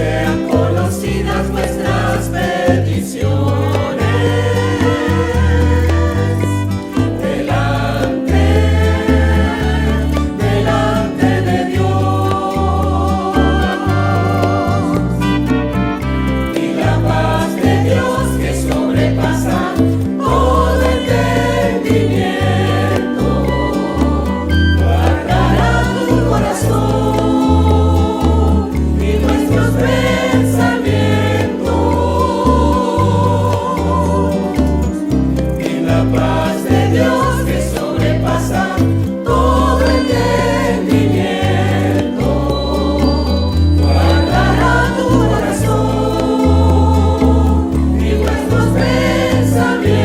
sean conocidas vuestras peticiones delante de Dios. Y la paz de Dios que sobrepasa todo entendimiento guardará tu corazón y nuestros pensamientos. Y la paz de Dios que sobrepasa todo entendimiento guardará tu corazón y nuestros pensamientos.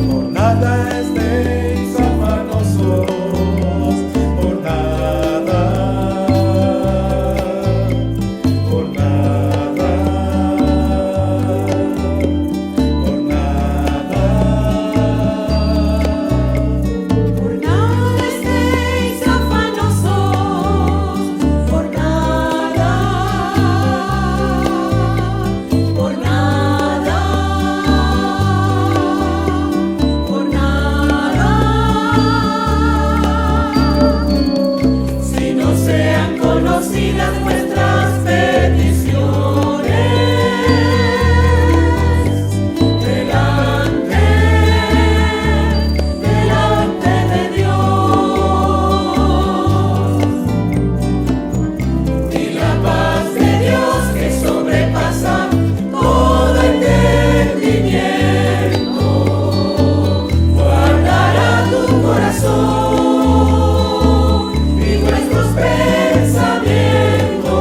Por nada estéis afanosos, por nada, por nada, por nada. Por nada estéis afanosos, por nada, por nada, por nada. Si no sean conocidas vuestras peticiones delante de Dios. Y la paz de Dios que sobrepasa todo entendimiento guardará tu corazón y nuestros pensamientos.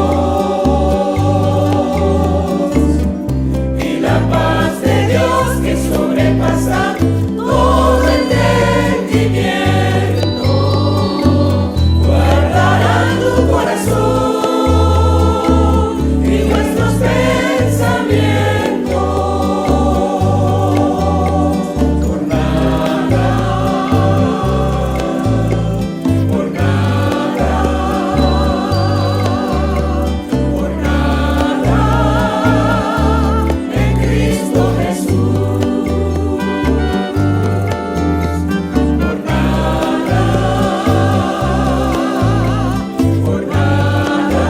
Y la paz de Dios que sobrepasa todo entendimiento guardará tu corazón y nuestros pensamientos. Por nada, por nada, por nada, en Cristo Jesús. Por nada, por nada,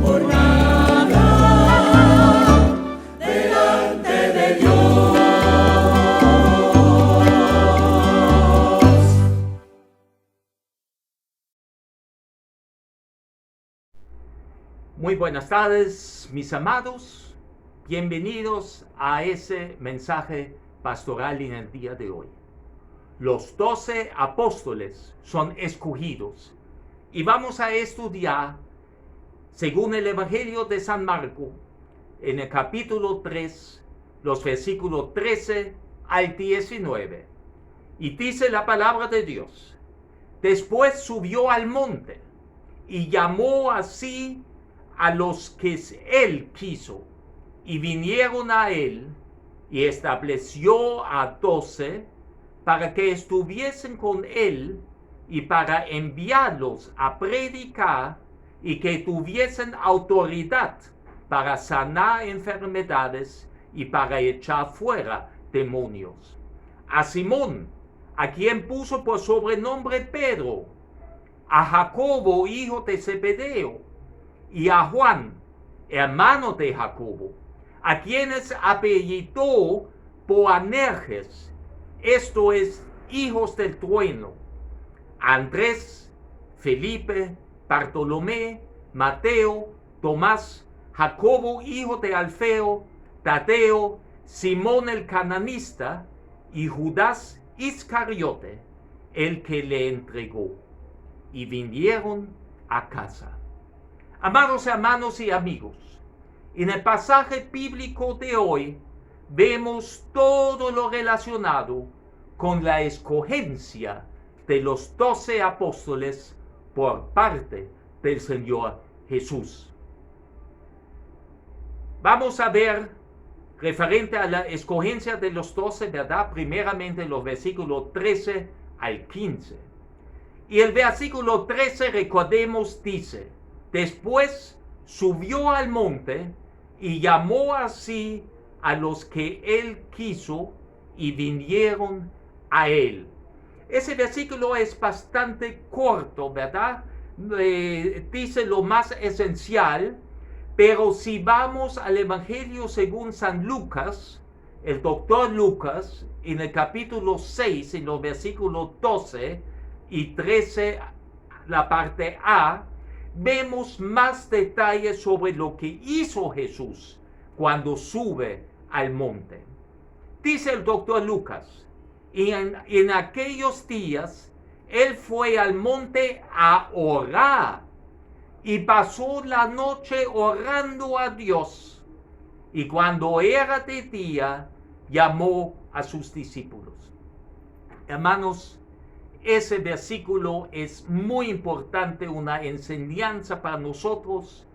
por nada, delante de Dios. Muy buenas tardes, mis amados. Bienvenidos a ese mensaje pastoral en el día de hoy. Los 12 apóstoles son escogidos y vamos a estudiar, según el Evangelio de San Marcos, en el capítulo 3, los versículos 13 al 19. Y dice la palabra de Dios: después subió al monte y llamó así a los que él quiso, y vinieron a él, y estableció a 12 para que estuviesen con él y para enviarlos a predicar y que tuviesen autoridad para sanar enfermedades y para echar fuera demonios. A Simón, a quien puso por sobrenombre Pedro, a Jacobo, hijo de Zebedeo, y a Juan, hermano de Jacobo, a quienes apellidó Boanerges, esto es, hijos del trueno, a Andrés, Felipe, Bartolomé, Mateo, Tomás, Jacobo, hijo de Alfeo, Tadeo, Simón el cananista y Judas Iscariote, el que le entregó. Y vinieron a casa. Amados hermanos y amigos, en el pasaje bíblico de hoy vemos todo lo relacionado con la escogencia de los 12 apóstoles por parte del Señor Jesús. Vamos a ver referente a la escogencia de los 12, ¿verdad? Primeramente los versículos 13 al 15. Y el versículo 13, recordemos, dice: después subió al monte y llamó así a los que él quiso y vinieron a él. Ese versículo es bastante corto, ¿verdad? Dice lo más esencial, pero si vamos al Evangelio según San Lucas, el doctor Lucas, en el capítulo 6, en los versículos 12 y 13, la parte A, vemos más detalles sobre lo que hizo Jesús cuando sube al monte. Dice el doctor Lucas: y en aquellos días él fue al monte a orar y pasó la noche orando a Dios, y cuando era de día llamó a sus discípulos. Hermanos, ese versículo es muy importante, una enseñanza para nosotros,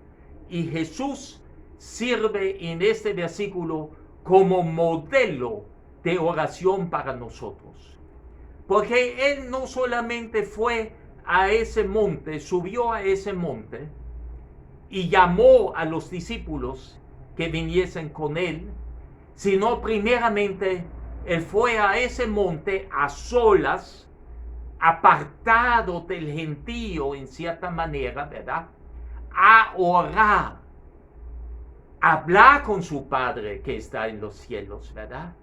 y Jesús sirve en este versículo como modelo de oración para nosotros. Porque Él no solamente fue a ese monte, subió a ese monte y llamó a los discípulos que viniesen con Él, sino primeramente Él fue a ese monte a solas, apartado del gentío en cierta manera, ¿verdad? A orar, a hablar con su Padre que está en los cielos, ¿verdad?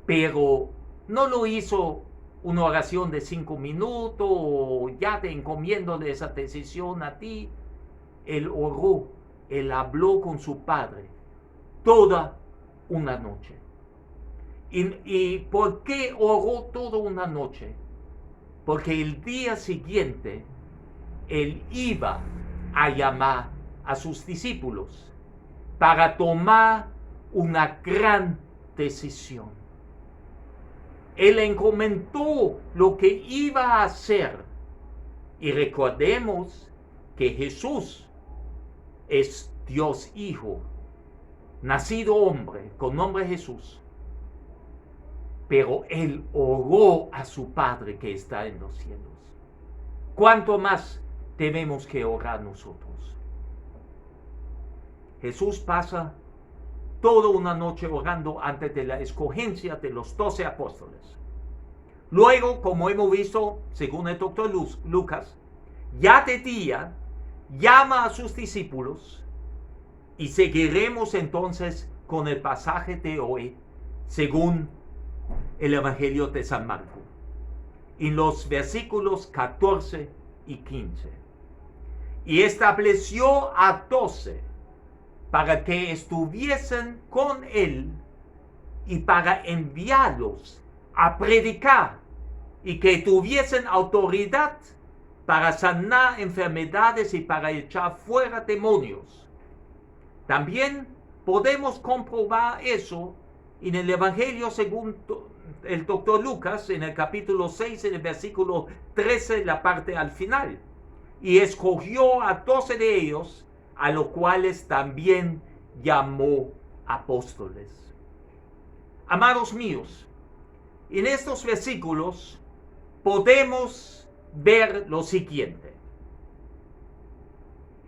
Pero no lo hizo una oración de 5 minutos, o ya te encomiendo de esa decisión a ti. Él oró, él habló con su Padre toda una noche. ¿Y por qué oró toda una noche? Porque el día siguiente él iba a llamar a sus discípulos para tomar una gran decisión. Él encomendó lo que iba a hacer. Y recordemos que Jesús es Dios Hijo, nacido hombre, con nombre Jesús. Pero Él oró a su Padre que está en los cielos. ¿Cuánto más debemos que orar nosotros? Jesús pasa toda una noche orando antes de la escogencia de los 12 apóstoles. Luego, como hemos visto, según el doctor Lucas, ya de día llama a sus discípulos, y seguiremos entonces con el pasaje de hoy, según el Evangelio de San Marcos, en los versículos 14 y 15. Y estableció a 12 para que estuviesen con él y para enviarlos a predicar y que tuviesen autoridad para sanar enfermedades y para echar fuera demonios. También podemos comprobar eso en el Evangelio según el doctor Lucas, en el capítulo 6, en el versículo 13, la parte al final. Y escogió a 12 de ellos, a los cuales también llamó apóstoles. Amados míos, en estos versículos podemos ver lo siguiente.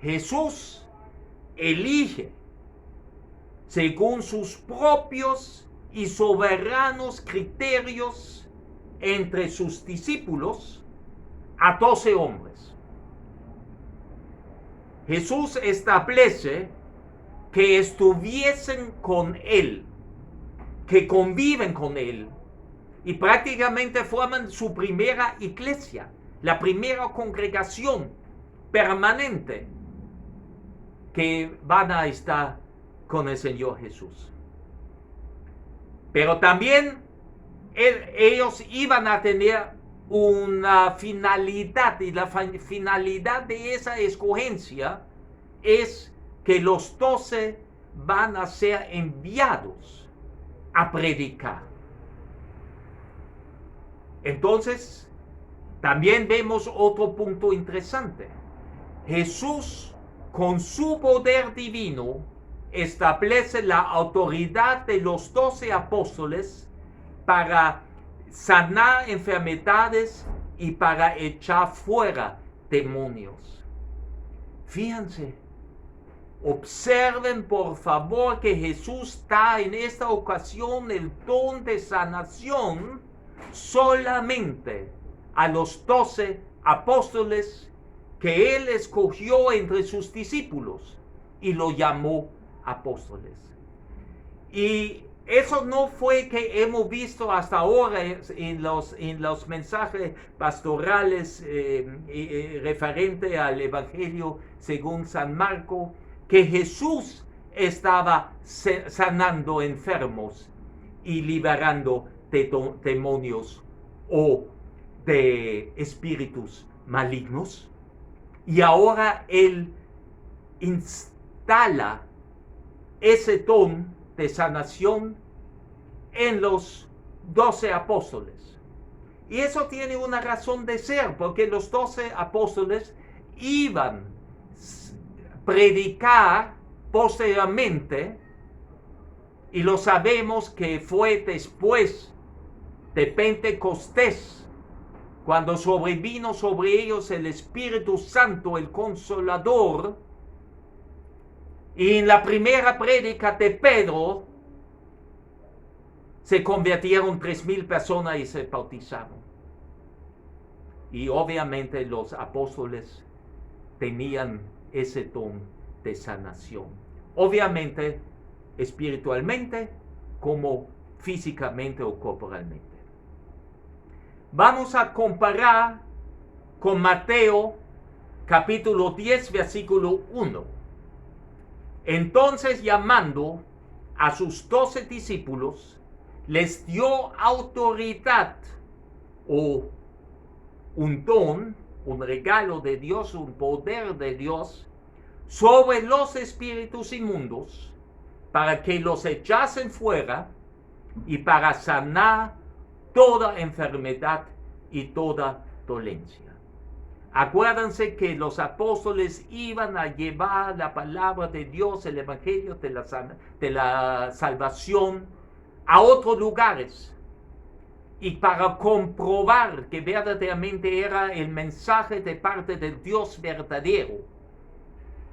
Jesús elige, según sus propios y soberanos criterios, entre sus discípulos, a 12 hombres. Jesús establece que estuviesen con Él, que conviven con Él, y prácticamente forman su primera iglesia, la primera congregación permanente que van a estar con el Señor Jesús. Pero también ellos iban a tener una finalidad, y la finalidad de esa escogencia es que los 12 van a ser enviados a predicar. Entonces, también vemos otro punto interesante. Jesús, con su poder divino, establece la autoridad de los 12 apóstoles para sanar enfermedades y para echar fuera demonios. Fíjense, observen por favor que Jesús da en esta ocasión el don de sanación solamente a los 12 apóstoles que él escogió entre sus discípulos y lo llamó apóstoles. Y eso no fue que hemos visto hasta ahora en los mensajes pastorales referente al Evangelio según San Marco, que Jesús estaba sanando enfermos y liberando de demonios o de espíritus malignos. Y ahora él instala ese don de sanación en los 12 apóstoles. Y eso tiene una razón de ser, porque los 12 apóstoles iban a predicar posteriormente, y lo sabemos que fue después de Pentecostés, cuando sobrevino sobre ellos el Espíritu Santo, el Consolador. Y en la primera prédica de Pedro se convirtieron 3,000 personas y se bautizaron. Y obviamente los apóstoles tenían ese don de sanación. Obviamente espiritualmente como físicamente o corporalmente. Vamos a comparar con Mateo capítulo 10 versículo 1. Entonces, llamando a sus 12 discípulos, les dio autoridad o un don, un regalo de Dios, un poder de Dios sobre los espíritus inmundos para que los echasen fuera y para sanar toda enfermedad y toda dolencia. Acuérdense que los apóstoles iban a llevar la palabra de Dios, el evangelio de la salvación a otros lugares. Y para comprobar que verdaderamente era el mensaje de parte del Dios verdadero,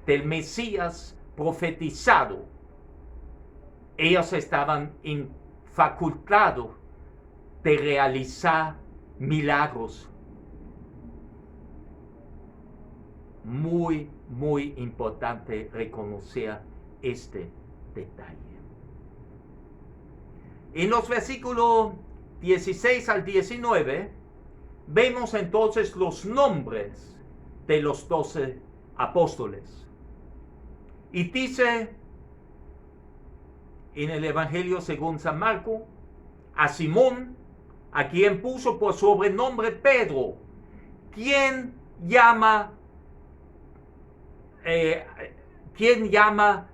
del Mesías profetizado, ellos estaban facultados de realizar milagros. Muy, muy importante reconocer este detalle. En los versículos 16 al 19, vemos entonces los nombres de los 12 apóstoles. Y dice en el Evangelio según San Marco, a Simón, a quien puso por sobrenombre Pedro, quien llama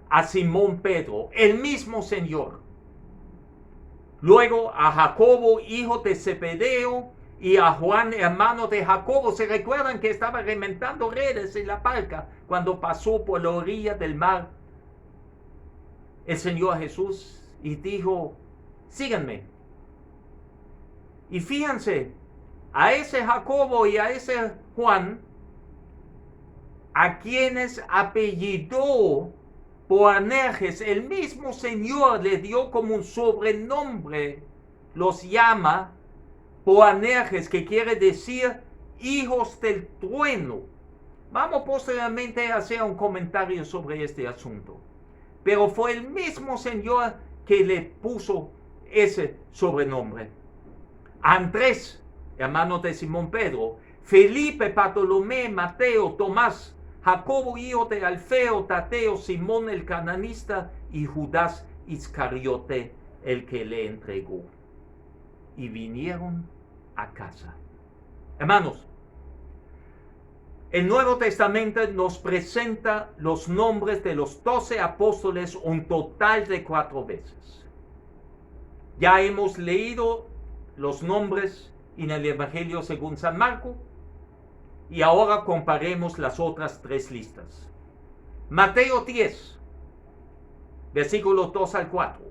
a Simón Pedro, el mismo Señor. Luego a Jacobo, hijo de Zebedeo, y a Juan, hermano de Jacobo. ¿Se recuerdan que estaba remendando redes en la barca cuando pasó por la orilla del mar el Señor Jesús y dijo, síganme? Y fíjense, a ese Jacobo y a ese Juan, a quienes apellidó Boanerges, el mismo Señor le dio como un sobrenombre, los llama Boanerges, que quiere decir hijos del trueno. Vamos posteriormente a hacer un comentario sobre este asunto. Pero fue el mismo Señor que le puso ese sobrenombre. Andrés, hermano de Simón Pedro, Felipe, Bartolomé, Mateo, Tomás, Jacobo, hijo de Alfeo, Tadeo, Simón el cananista y Judas Iscariote, el que le entregó. Y vinieron a casa. Hermanos, el Nuevo Testamento nos presenta los nombres de los 12 apóstoles un total de 4 veces. Ya hemos leído los nombres en el Evangelio según San Marcos. Y ahora comparemos las otras tres listas. Mateo 10, versículos 2 al 4.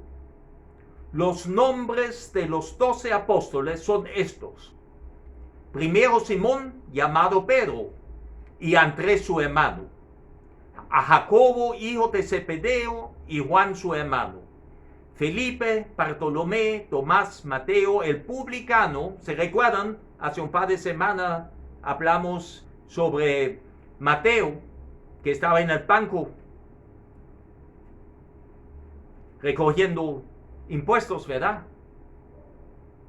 Los nombres de los 12 apóstoles son estos. Primero Simón, llamado Pedro, y Andrés su hermano. A Jacobo, hijo de Zebedeo, y Juan su hermano. Felipe, Bartolomé, Tomás, Mateo, el publicano. ¿Se recuerdan? Hace un par de semanas hablamos sobre Mateo, que estaba en el banco recogiendo impuestos, ¿verdad?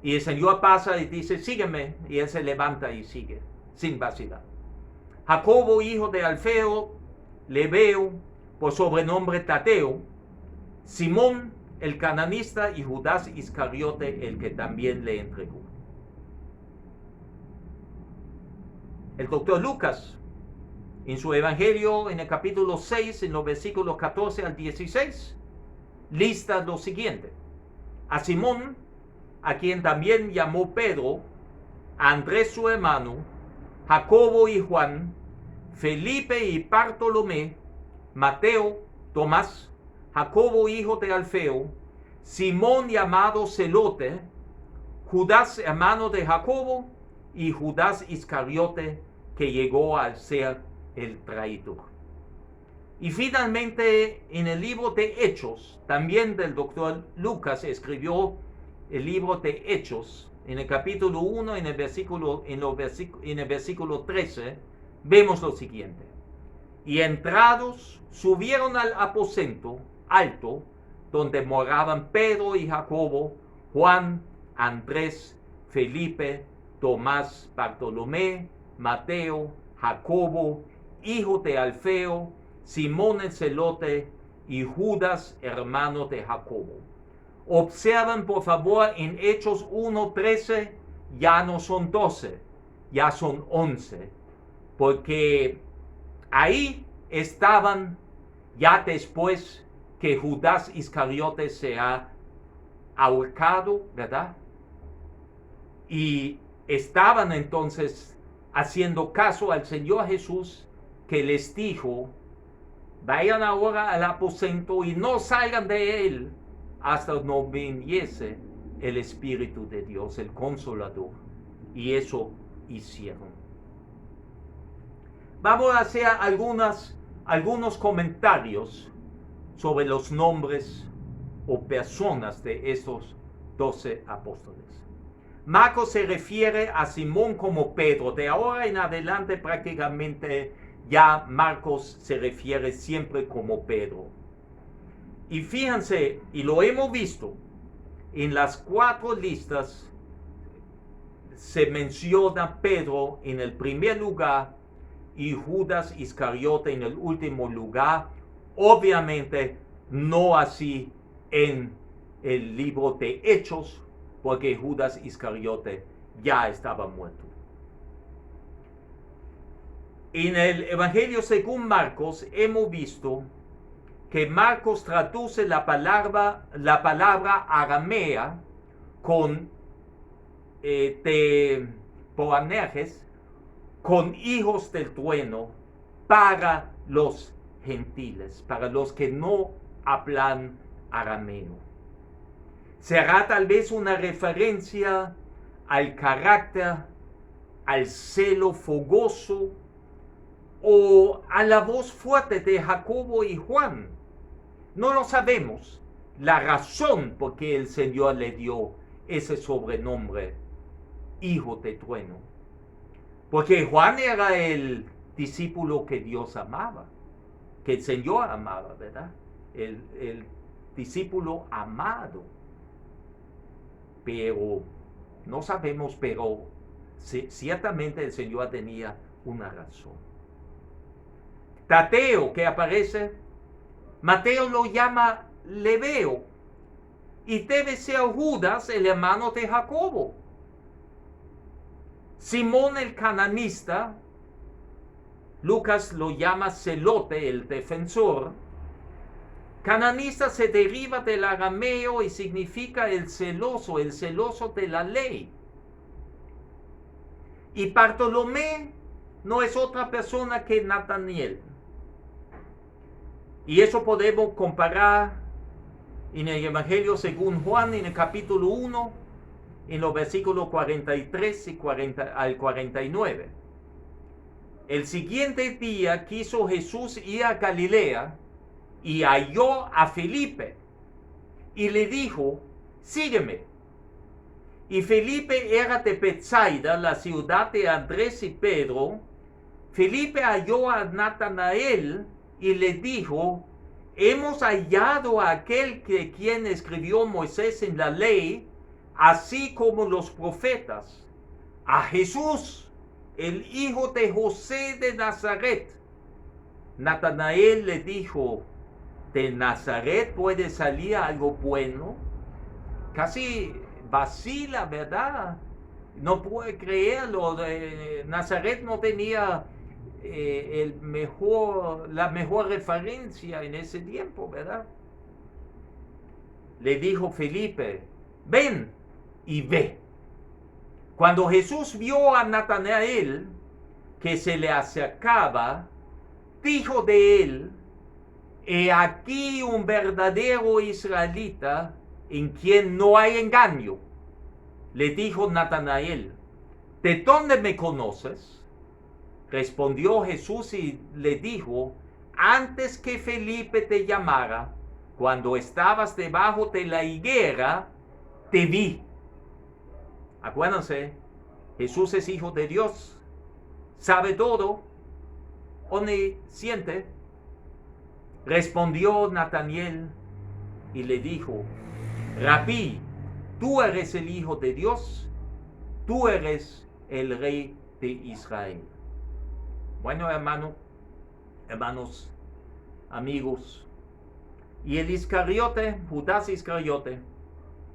Y el Señor pasa y dice, sígueme, y él se levanta y sigue, sin vacilar. Jacobo, hijo de Alfeo, Lebeo, por sobrenombre Tadeo, Simón, el cananista, y Judas Iscariote, el que también le entregó. El doctor Lucas, en su Evangelio, en el capítulo 6, en los versículos 14 al 16, lista lo siguiente. A Simón, a quien también llamó Pedro, a Andrés su hermano, Jacobo y Juan, Felipe y Bartolomé, Mateo, Tomás, Jacobo hijo de Alfeo, Simón llamado Zelote, Judas hermano de Jacobo, y Judas Iscariote, que llegó a ser el traidor. Y finalmente, en el libro de Hechos, también del doctor Lucas escribió el libro de Hechos, en el capítulo 1, en el versículo 13, vemos lo siguiente. Y entrados, subieron al aposento alto, donde moraban Pedro y Jacobo, Juan, Andrés, Felipe, Tomás, Bartolomé, Mateo, Jacobo, hijo de Alfeo, Simón el Zelote y Judas, hermano de Jacobo. Observen por favor en Hechos 1:13, ya no son 12, ya son 11, porque ahí estaban ya después que Judas Iscariote se ha ahorcado, ¿verdad? Y estaban entonces haciendo caso al Señor Jesús, que les dijo, vayan ahora al aposento y no salgan de él hasta no viniese el Espíritu de Dios, el Consolador. Y eso hicieron. Vamos a hacer algunos comentarios sobre los nombres o personas de estos 12 apóstoles. Marcos se refiere a Simón como Pedro. De ahora en adelante prácticamente ya Marcos se refiere siempre como Pedro. Y fíjense, y lo hemos visto, en las 4 listas se menciona Pedro en el primer lugar y Judas Iscariote en el último lugar. Obviamente no así en el libro de Hechos, porque Judas Iscariote ya estaba muerto. En el Evangelio según Marcos hemos visto que Marcos traduce la palabra aramea con de Boanerges, con hijos del trueno, para los gentiles, para los que no hablan arameo. Será tal vez una referencia al carácter, al celo fogoso o a la voz fuerte de Jacobo y Juan. No lo sabemos, la razón por qué el Señor le dio ese sobrenombre, hijo de trueno. Porque Juan era el discípulo que Dios amaba, que el Señor amaba, ¿verdad? El discípulo amado. Pero no sabemos, pero ciertamente el Señor tenía una razón. Tadeo, que aparece, Mateo lo llama Lebeo, y debe ser Judas, el hermano de Jacobo. Simón el cananista, Lucas lo llama Zelote, el defensor. Cananista se deriva del arameo y significa el celoso de la ley. Y Bartolomé no es otra persona que Natanael. Y eso podemos comparar en el Evangelio según Juan, en el capítulo 1, en los versículos 43 al 49. El siguiente día quiso Jesús ir a Galilea y halló a Felipe y le dijo, sígueme. Y Felipe era de Betsaida, la ciudad de Andrés y Pedro. Felipe halló a Natanael y le dijo, hemos hallado a aquel que quien escribió Moisés en la ley, así como los profetas, a Jesús, el hijo de José de Nazaret. Natanael le dijo, ¿de Nazaret puede salir algo bueno? Casi vacila, ¿verdad? No puede creerlo. Nazaret no tenía la mejor referencia en ese tiempo, ¿verdad? Le dijo Felipe, ven y ve. Cuando Jesús vio a Natanael que se le acercaba, dijo de él, he aquí un verdadero israelita en quien no hay engaño. Le dijo Natanael, ¿de dónde me conoces? Respondió Jesús y le dijo, antes que Felipe te llamara, cuando estabas debajo de la higuera, te vi. Acuérdense, Jesús es hijo de Dios, sabe todo, omnisciente. Respondió Natanael y le dijo, Rabí, tú eres el Hijo de Dios, tú eres el Rey de Israel. Bueno, hermanos, amigos, y el Iscariote, Judas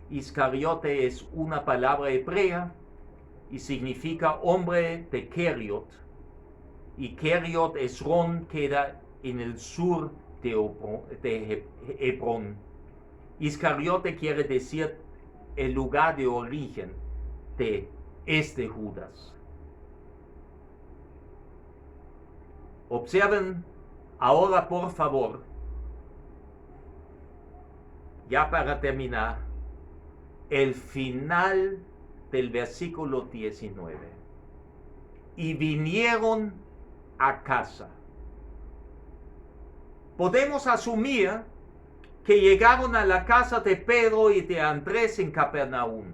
Iscariote es una palabra hebrea y significa hombre de Keriot, y Keriot Esrón queda en el sur de Hebrón. Iscariote quiere decir el lugar de origen de este Judas. Observen ahora, por favor, ya para terminar, el final del versículo 19. Y vinieron a casa. Podemos asumir que llegaron a la casa de Pedro y de Andrés en Capernaum.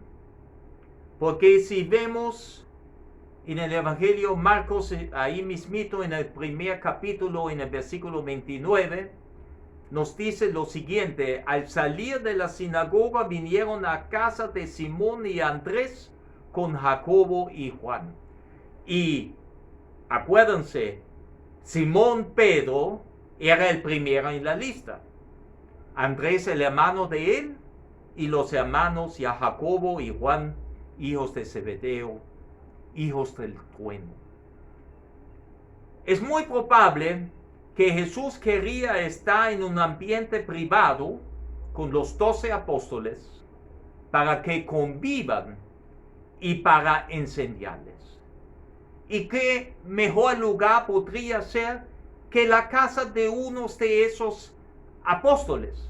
Porque si vemos en el Evangelio Marcos, ahí mismito en el primer capítulo, en el versículo 29, nos dice lo siguiente, al salir de la sinagoga vinieron a casa de Simón y Andrés con Jacobo y Juan. Y acuérdense, Simón Pedro era el primero en la lista. Andrés el hermano de él y los hermanos ya Jacobo y Juan, hijos de Zebedeo, hijos del trueno. Es muy probable que Jesús quería estar en un ambiente privado con los 12 apóstoles para que convivan y para enseñarles. ¿Y qué mejor lugar podría ser que la casa de unos de esos apóstoles?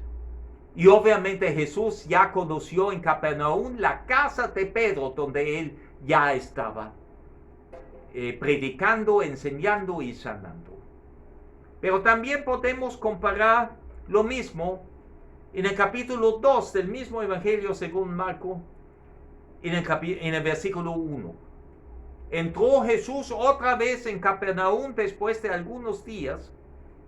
Y obviamente Jesús ya conoció en Capernaum la casa de Pedro, donde él ya estaba predicando, enseñando y sanando. Pero también podemos comparar lo mismo en el capítulo 2 del mismo Evangelio según Marco, en el versículo 1. Entró Jesús otra vez en Capernaum después de algunos días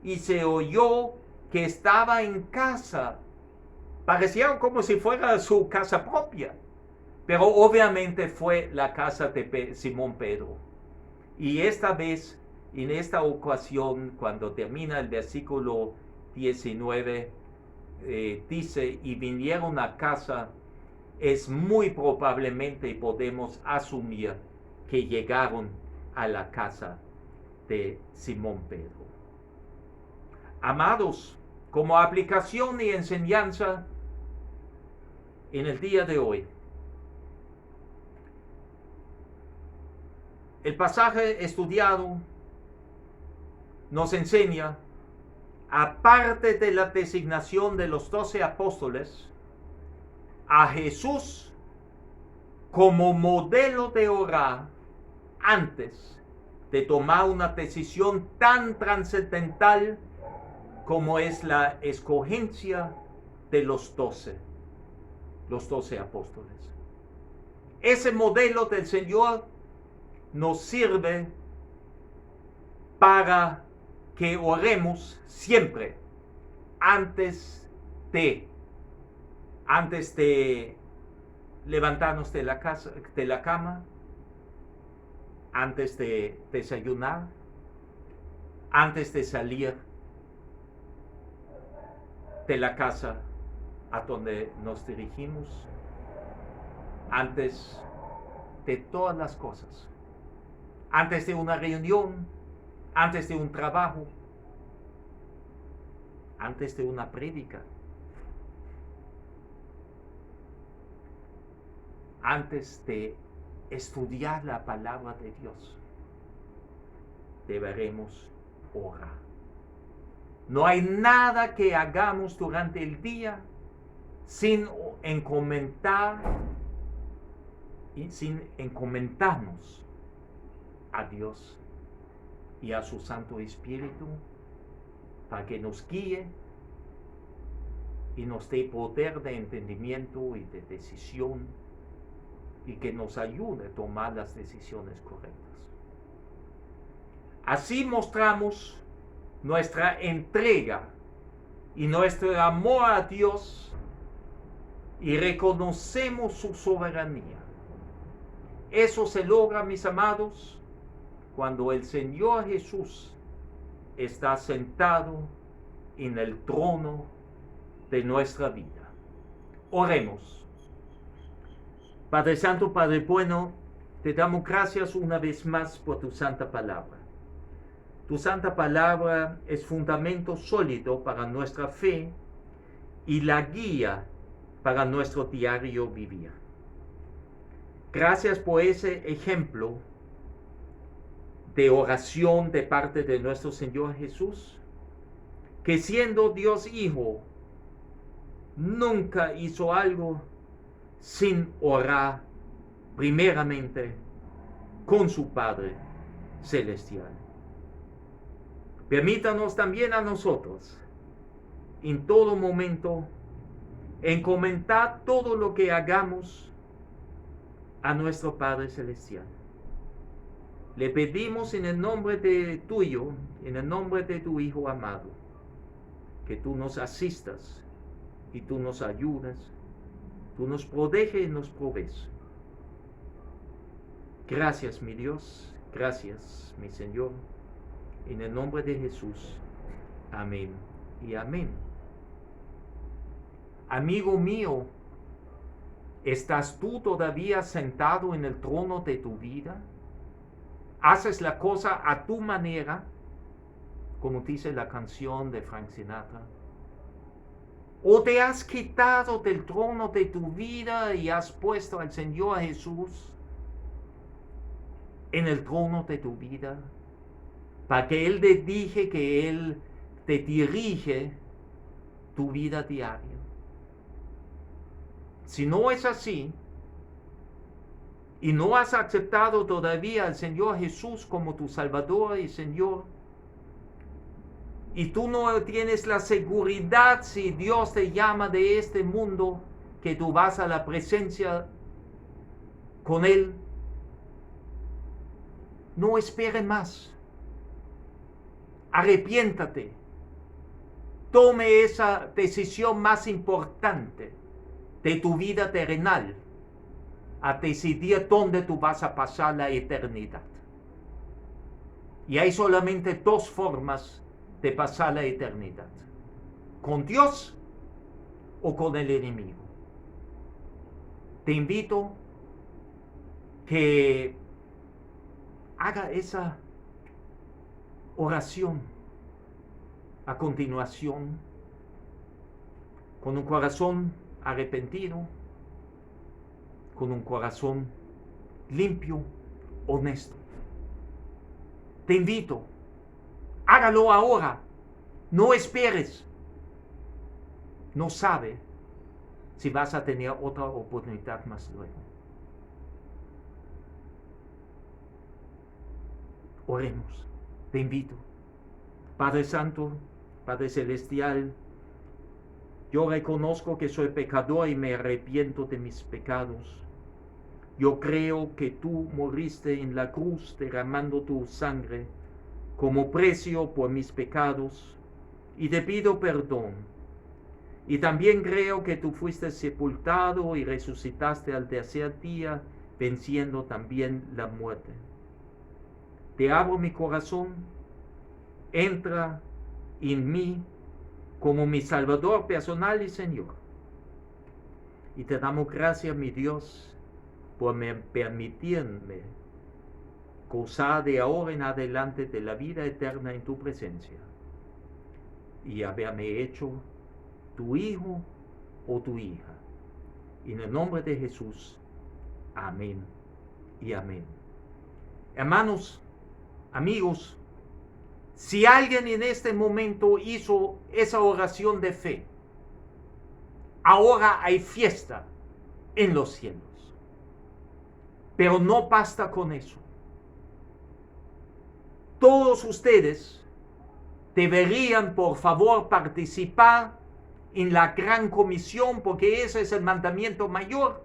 y se oyó que estaba en casa. Parecía como si fuera su casa propia, pero obviamente fue la casa de Simón Pedro. Y esta vez, en esta ocasión, cuando termina el versículo 19, dice, y vinieron a casa, es muy probablemente podemos asumir que llegaron a la casa de Simón Pedro. Amados, como aplicación y enseñanza en el día de hoy, El pasaje estudiado nos enseña, aparte de la designación de los 12 apóstoles, a Jesús como modelo de orar antes de tomar una decisión tan trascendental como es la escogencia de los 12 apóstoles. Ese modelo del Señor nos sirve para que oremos siempre antes de levantarnos de la cama, antes de desayunar, antes de salir de la casa a donde nos dirigimos, antes de todas las cosas, antes de una reunión, antes de un trabajo, antes de una prédica, antes de estudiar la palabra de Dios, deberemos orar. No hay nada que hagamos durante el día sin encomendarnos a Dios y a su Santo Espíritu para que nos guíe y nos dé poder de entendimiento y de decisión y que nos ayude a tomar las decisiones correctas. Así mostramos nuestra entrega y nuestro amor a Dios y reconocemos su soberanía. Eso se logra, mis amados, cuando el Señor Jesús está sentado en el trono de nuestra vida. Oremos. Padre Santo, Padre bueno, te damos gracias una vez más por tu santa palabra. Tu santa palabra es fundamento sólido para nuestra fe y la guía para nuestro diario vivir. Gracias por ese ejemplo de oración de parte de nuestro Señor Jesús, que siendo Dios Hijo, nunca hizo algo sin orar primeramente con su Padre Celestial. Permítanos también a nosotros, en todo momento, encomendar todo lo que hagamos a nuestro Padre Celestial. Le pedimos en el nombre tuyo, en el nombre de tu Hijo amado, que tú nos asistas y tú nos ayudas, tú nos proteges y nos provees. Gracias, mi Dios, gracias, mi Señor, en el nombre de Jesús. Amén y amén. Amigo mío, ¿estás tú todavía sentado en el trono de tu vida? ¿Haces la cosa a tu manera, como dice la canción de Frank Sinatra? ¿O te has quitado del trono de tu vida y has puesto al Señor Jesús en el trono de tu vida, para que Él te dije que Él te dirige tu vida diaria? Si no es así, y no has aceptado todavía al Señor Jesús como tu Salvador y Señor, y tú no tienes la seguridad si Dios te llama de este mundo, que tú vas a la presencia con Él, no espere más. Arrepiéntate. Tome esa decisión más importante de tu vida terrenal, a decidir dónde tú vas a pasar la eternidad. Y hay solamente dos formas de pasar la eternidad: con Dios o con el enemigo. Te invito que haga esa oración a continuación, con un corazón arrepentido, con un corazón limpio, honesto. te invito, hágalo ahora, no esperes. No sabe si vas a tener otra oportunidad más luego. Oremos, te invito. Padre Santo, Padre Celestial, yo reconozco que soy pecador y me arrepiento de mis pecados. Yo creo que tú moriste en la cruz derramando tu sangre como precio por mis pecados y te pido perdón. Y también creo que tú fuiste sepultado y resucitaste al tercer día, venciendo también la muerte. Te abro mi corazón, entra en mí como mi Salvador personal y Señor. Y te damos gracias, mi Dios, por permitirme gozar de ahora en adelante de la vida eterna en tu presencia y haberme hecho tu hijo o tu hija. En el nombre de Jesús, amén y amén. Hermanos, amigos, si alguien en este momento hizo esa oración de fe, ahora hay fiesta en los cielos. Pero no basta con eso. Todos ustedes deberían, por favor, participar en la gran comisión, porque ese es el mandamiento mayor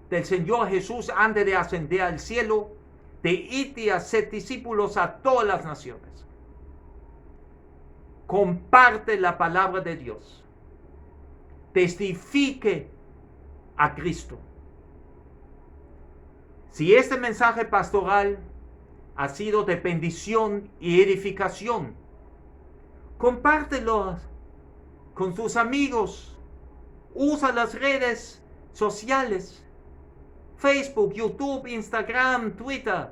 del Señor Jesús antes de ascender al cielo, de ir y hacer discípulos a todas las naciones. Comparte la palabra de Dios. Testifique a Cristo. Si este mensaje pastoral ha sido de bendición y edificación, compártelo con tus amigos. Usa las redes sociales: Facebook, YouTube, Instagram, Twitter,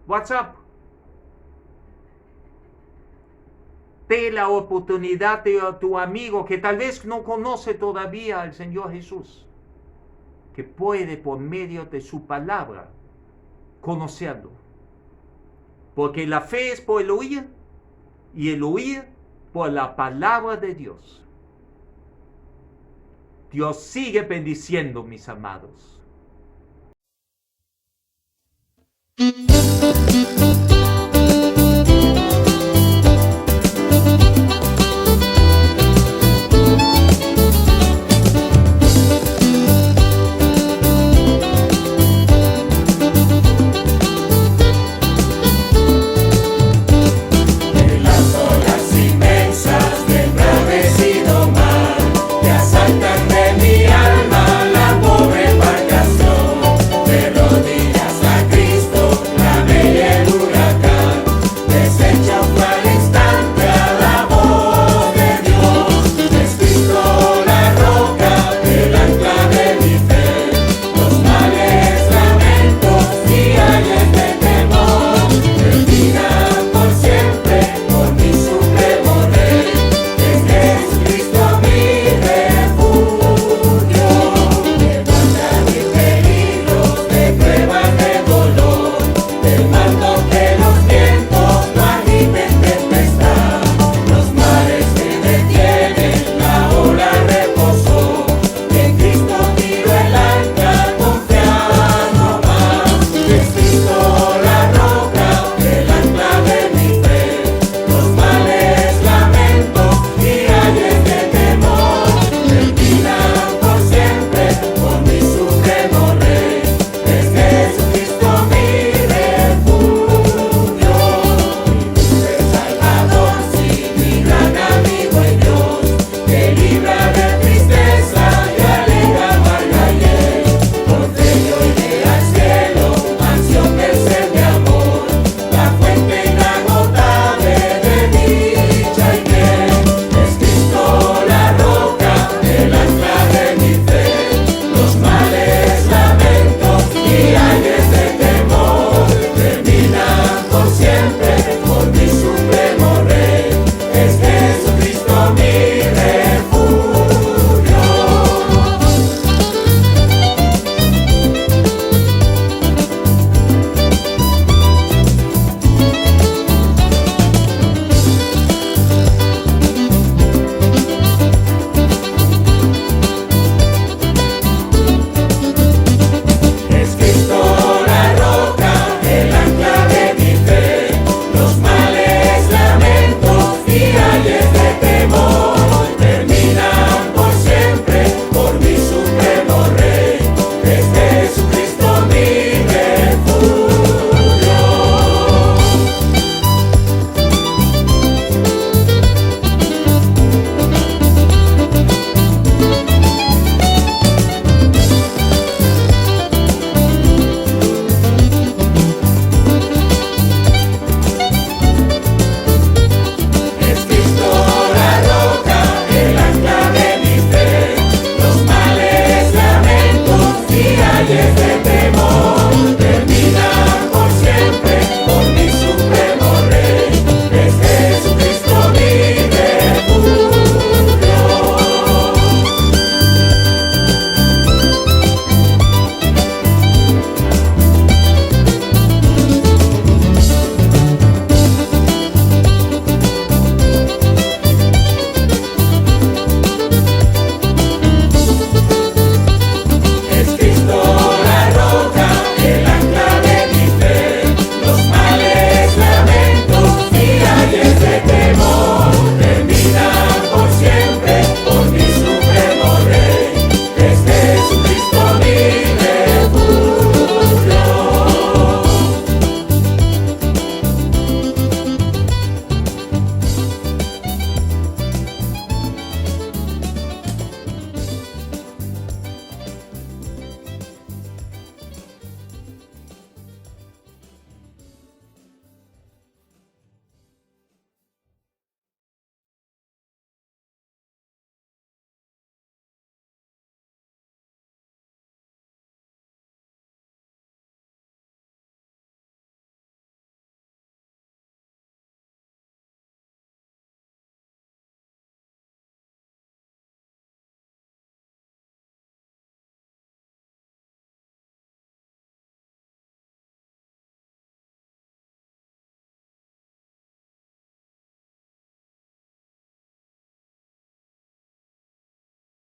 WhatsApp. De la oportunidad de tu amigo que tal vez no conoce todavía al Señor Jesús, que puede por medio de su palabra conocerlo. Porque la fe es por el oír y el oír por la palabra de Dios. Dios sigue bendiciendo, mis amados. Por